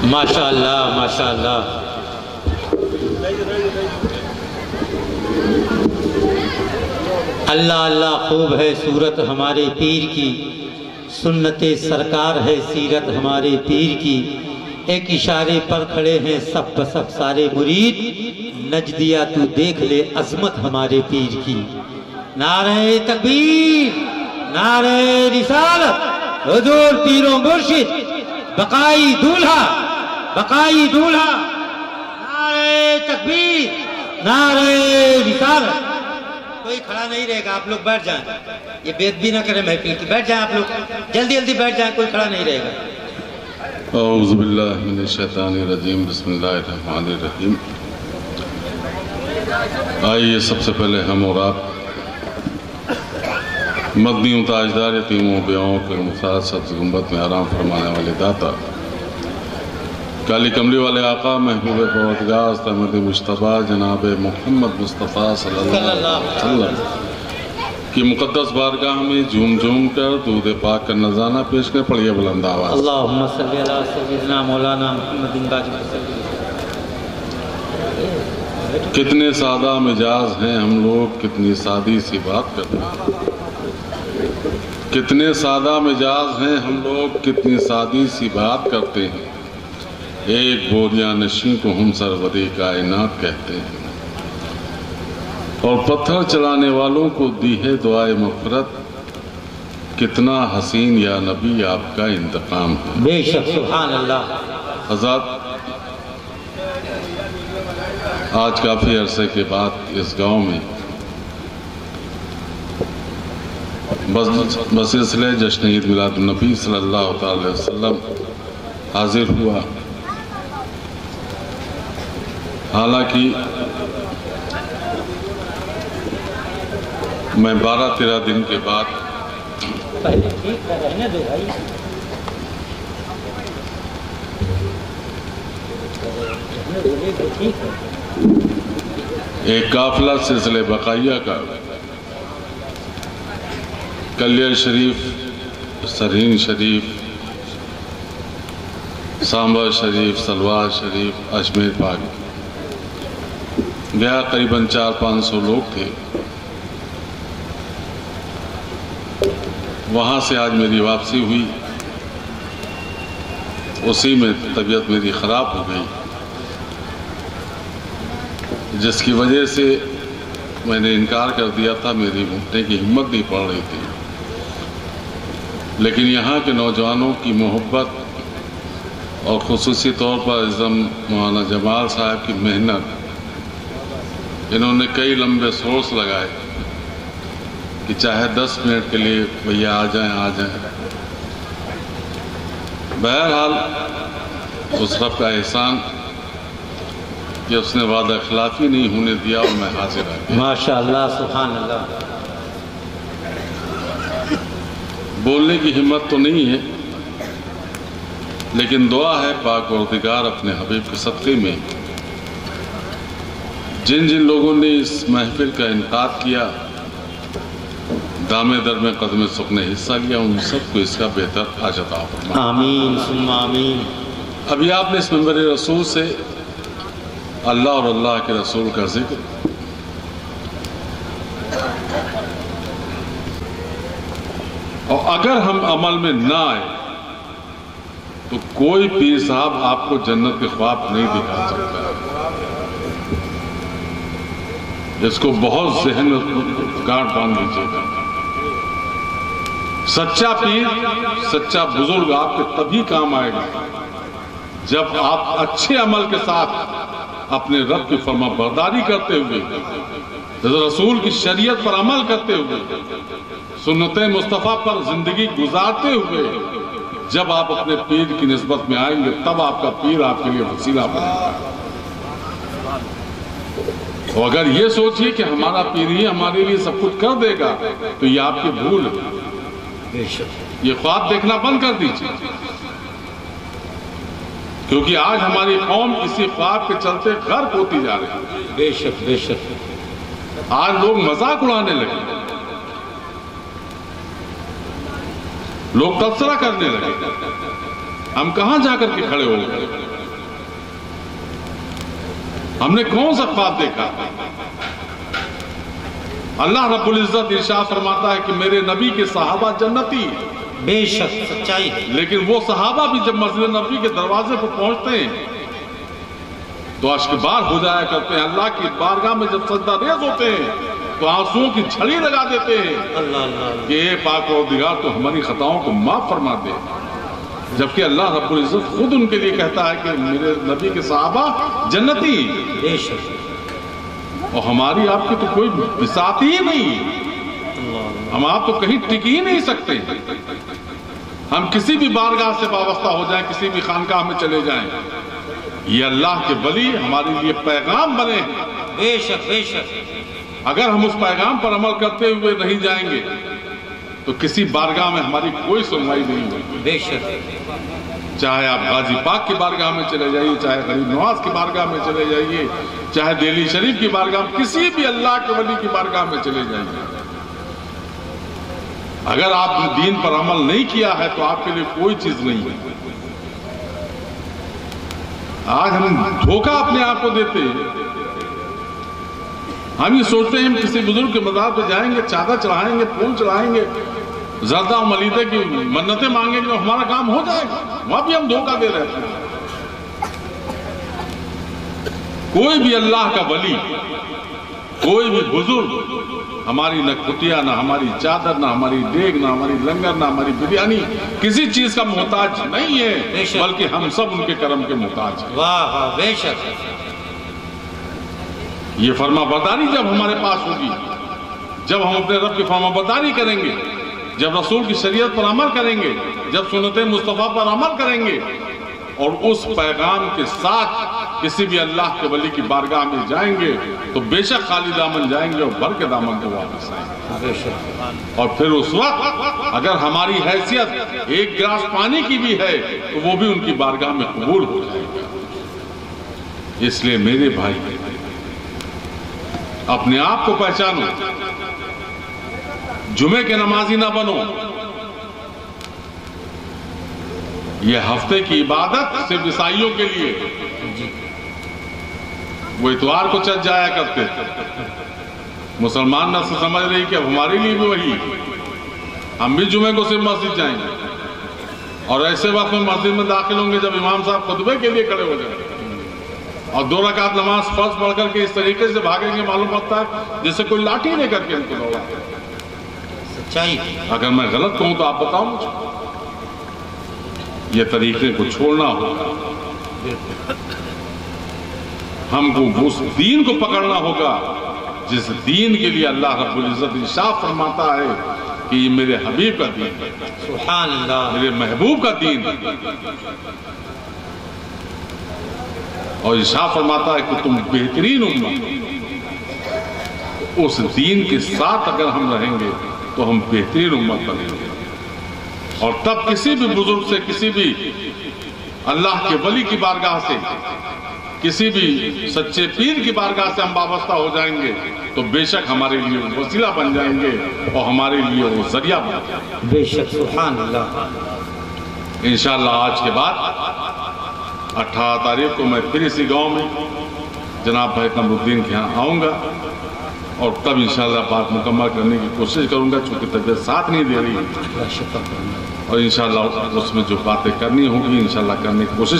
ماشاءاللہ ماشاءاللہ. اللہ اللہ خوب ہے صورت ہمارے پیر کی، سنت سرکار ہے سیرت ہمارے پیر کی. ایک اشارے پر کھڑے ہیں سب بسب سارے مرید، نجدیہ تو دیکھ لے عظمت ہمارے پیر کی. نعرہ تکبیر، نعرہ رسالت، حضور پیر و مرشد، بقائی دولہا، بقائی دولہا. نعرہ تکبیر، نعرہ رسالت. کوئی کھڑا نہیں رہے گا، آپ لوگ بیٹھ جائیں. یہ بے ادبی نہ کریں محفل کی، بیٹھ جائیں آپ لوگ، جلدی جلدی بیٹھ جائیں، کوئی کھڑا نہیں رہے گا. اعوذ باللہ من الشیطان الرجیم، بسم اللہ الرحمن الرحیم. آئیے سب سے پہلے ہم اور آپ مدنیوں تاجدار یتیموں بیاؤں کے مساعد سبز گنبد میں آرام فرمانے والے داتا، کالی کملی والے آقا محبوب پروردگار احمد مجتبیٰ جناب محمد مصطفیٰ صلی اللہ علیہ وسلم کی مقدس بارگاہ میں جھوم جھوم کر درود پاک کا نذرانہ پیش کر پڑھیے بلند آواز. اللہم صلی علی سیدنا مولانا محمد باقر وسلم. کتنے سادہ مزاج ہیں ہم لوگ، کتنی سادی سی بات کرتے ہیں. کتنے سادہ مزاج ہیں ہم لوگ، کتنی سادی سی بات کرتے ہیں. ایک بوریا نشین کو ہم سروری کائنات کہتے ہیں، اور پتھر چلانے والوں کو دی ہے دعائے مغفرت. کتنا حسین یا نبی آپ کا انتقام ہے. بے شک سبحان اللہ. حضرات، آج کافی عرصے کے بعد اس گاؤں میں بسلسلہ جشن عید میلاد النبی صلی اللہ علیہ وسلم حاضر ہوا. حالانکہ میں 12-13 دن کے بعد ایک قافلہ سلسلہ بقائیہ کا کلیہ شریف، سرین شریف، سامبا شریف، سلوار شریف، اجمیر پاک گیا. قریباً 400-500 لوگ تھے. وہاں سے آج میری واپسی ہوئی، اسی میں طبیعت میری خراب ہو گئی، جس کی وجہ سے میں نے انکار کر دیا تھا. میری گھٹنے کی ہمت نہیں پڑ رہی تھی، لیکن یہاں کے نوجوانوں کی محبت اور خصوصی طور پر اعظم مولانا جمال صاحب کی محنت، انہوں نے کئی لمبے سورس لگائے کہ چاہے 10 منٹ کے لیے بھیا آ جائیں. بہرحال اس رب کا احسان کہ اس نے وعدہ خلافی نہیں ہونے دیا اور میں حاضر آ گیا. ماشاءاللہ سبحان اللہ. بولنے کی ہمت تو نہیں ہے، لیکن دعا ہے پاک پروردگار اپنے حبیب کے صدقے میں جن جن لوگوں نے اس محفل کا انعقاد کیا، دامے در میں قدم سخن نے حصہ لیا، ان سب کو اس کا بہتر حاجت عطا فرمائے. آمین ثم آمین. ابھی آپ نے اس منبر رسول سے اللہ اور اللہ کے رسول کا ذکر، اور اگر ہم عمل میں نہ آئے تو کوئی پیر صاحب آپ کو جنت کے خواب نہیں دکھا سکتا. اس کو بہت ذہن میں گاڑ باندھ لیجیے گا. سچا پیر، سچا بزرگ آپ کے تبھی کام آئے گا جب آپ اچھے عمل کے ساتھ اپنے رب کی فرما برداری کرتے ہوئے، رسول کی شریعت پر عمل کرتے ہوئے، سنت مصطفیٰ پر زندگی گزارتے ہوئے جب آپ اپنے پیر کی نسبت میں آئیں گے، تب آپ کا پیر آپ کے لیے وسیلہ بنے گا. اور اگر یہ سوچیے کہ ہمارا پیر ہی ہمارے لیے سب کچھ کر دے گا تو یہ آپ کی بھول ہے. یہ خواب دیکھنا بند کر دیجیے، کیونکہ آج ہماری قوم اسی خواب کے چلتے غرق ہوتی جا رہی ہے. بے شک بے شک. آج لوگ مذاق اڑانے لگے، لوگ تبصرہ کرنے لگے. ہم کہاں جا کر کے کھڑے ہو گئے؟ ہم نے کون سا خواب دیکھا؟ اللہ رب العزت ارشاد فرماتا ہے کہ میرے نبی کے صحابہ جنتی، بے شک سچائی ہے، لیکن وہ صحابہ بھی جب مسجد نبوی کے دروازے پر پہنچتے ہیں تو اشکبار ہو جایا کرتے ہیں، اللہ کی بارگاہ میں جب سجدہ ریز ہوتے ہیں تو آنسوؤں کی جھڑی لگا دیتے ہیں اللہ اللہ کہ اے پاک پروردگار تو ہماری خطاؤں کو معاف فرما دے، جبکہ اللہ رب العزت خود ان کے لیے کہتا ہے کہ میرے نبی کے صحابہ جنتی، بے شک اور ہماری آپ کی تو کوئی بساط ہی نہیں، ہم آپ تو کہیں ٹک ہی نہیں سکتے، ہم کسی بھی بارگاہ سے وابستہ ہو جائیں، کسی بھی خانقاہ میں چلے جائیں، یہ اللہ کے ولی ہمارے لیے پیغام بنے ہیں، بے شک بے شک، اگر ہم اس پیغام پر عمل کرتے ہوئے نہیں جائیں گے تو کسی بارگاہ میں ہماری کوئی سنوائی نہیں ہوگی، بے شک، چاہے آپ غازی پاک کی بارگاہ میں چلے جائیے، چاہے غریب نواز کی بارگاہ میں چلے جائیے، چاہے دہلی شریف کی بارگاہ میں، کسی بھی اللہ کے ولی کی بارگاہ میں چلے جائیے، اگر آپ نے دین پر عمل نہیں کیا ہے تو آپ کے لیے کوئی چیز نہیں ہے۔ آج ہم دھوکہ اپنے آپ کو دیتے ہیں، ہم یہ سوچتے ہیں ہم کسی بزرگ کے مزار پہ جائیں گے، چادر چڑھائیں گے، پھول چڑھائیں گے، زردہ و ملیدے کی منتیں مانگیں گے، ہمارا کام ہو جائے گا، وہاں بھی ہم دھوکہ دے رہے ہیں۔ کوئی بھی اللہ کا ولی، کوئی بھی بزرگ ہماری نہ کھٹیا، نہ ہماری چادر، نہ ہماری دیگ، نہ ہماری لنگر، نہ ہماری بریانی، کسی چیز کا محتاج نہیں ہے، بلکہ ہم سب ان کے کرم کے محتاج ہیں۔ واہ واہ، بے شک، یہ فرما برداری جب ہمارے پاس ہوگی، جب ہم اپنے رب کی فرما برداری کریں گے، جب رسول کی شریعت پر عمل کریں گے، جب سنت مصطفیٰ پر عمل کریں گے اور اس پیغام کے ساتھ کسی بھی اللہ کے ولی کی بارگاہ میں جائیں گے تو بے شک خالی دامن جائیں گے اور بھر کے دامن کو واپس آئیں گے، بے شک، اور پھر اس وقت اگر ہماری حیثیت ایک گلاس پانی کی بھی ہے تو وہ بھی ان کی بارگاہ میں قبول ہو جائے گا۔ اس لیے میرے بھائی، اپنے آپ کو پہچانو، جمعے کے نمازی نہ بنو، یہ ہفتے کی عبادت صرف عیسائیوں کے لیے، وہ اتوار کو چل جایا کرتے، مسلمان نہ سمجھ رہی کہ ہمارے لیے بھی وہی، ہم بھی جمعے کو صرف مسجد جائیں گے، اور ایسے وقت میں مسجد میں داخل ہوں گے جب امام صاحب خطبے کے لیے کھڑے ہو جائیں گے، اور 2 رکعت نماز فرض پڑھ کر کے اس طریقے سے بھاگیں گے، معلوم پڑتا ہے جیسے کوئی لاٹھی لے کر کے ان کو دوڑا۔ سچائی، اگر میں غلط کہوں تو آپ بتاؤ مجھے، یہ طریقے کو چھوڑنا ہوگا، ہم کو اس دین کو پکڑنا ہوگا جس دین کے لیے اللہ رب العزت ارشاد فرماتا ہے کہ یہ میرے حبیب کا دین ہے، سبحان اللہ، میرے محبوب کا دین ہے، اور ارشاد فرماتا ہے کہ تم بہترین امت، اس دین کے ساتھ اگر ہم رہیں گے تو ہم بہترین امت بنیں گے، اور تب کسی بھی بزرگ سے، کسی بھی اللہ کے ولی کی بارگاہ سے، کسی بھی سچے پیر کی بارگاہ سے ہم وابستہ ہو جائیں گے تو بے شک ہمارے لیے وہ وسیلہ بن جائیں گے اور ہمارے لیے وہ ذریعہ بن جائیں گے۔ بے شک، سبحان اللہ۔ انشاءاللہ آج کے بعد 18 تاریخ کو میں پھر اسی گاؤں میں جناب بھائی قمر الدین کے یہاں آؤں گا، اور تب انشاءاللہ بات مکمل کرنے کی کوشش کروں گا، چونکہ طبیعت ساتھ نہیں دے رہی ہے، اور انشاءاللہ اس میں جو باتیں کرنی ہوں گی انشاءاللہ کرنے کی کوشش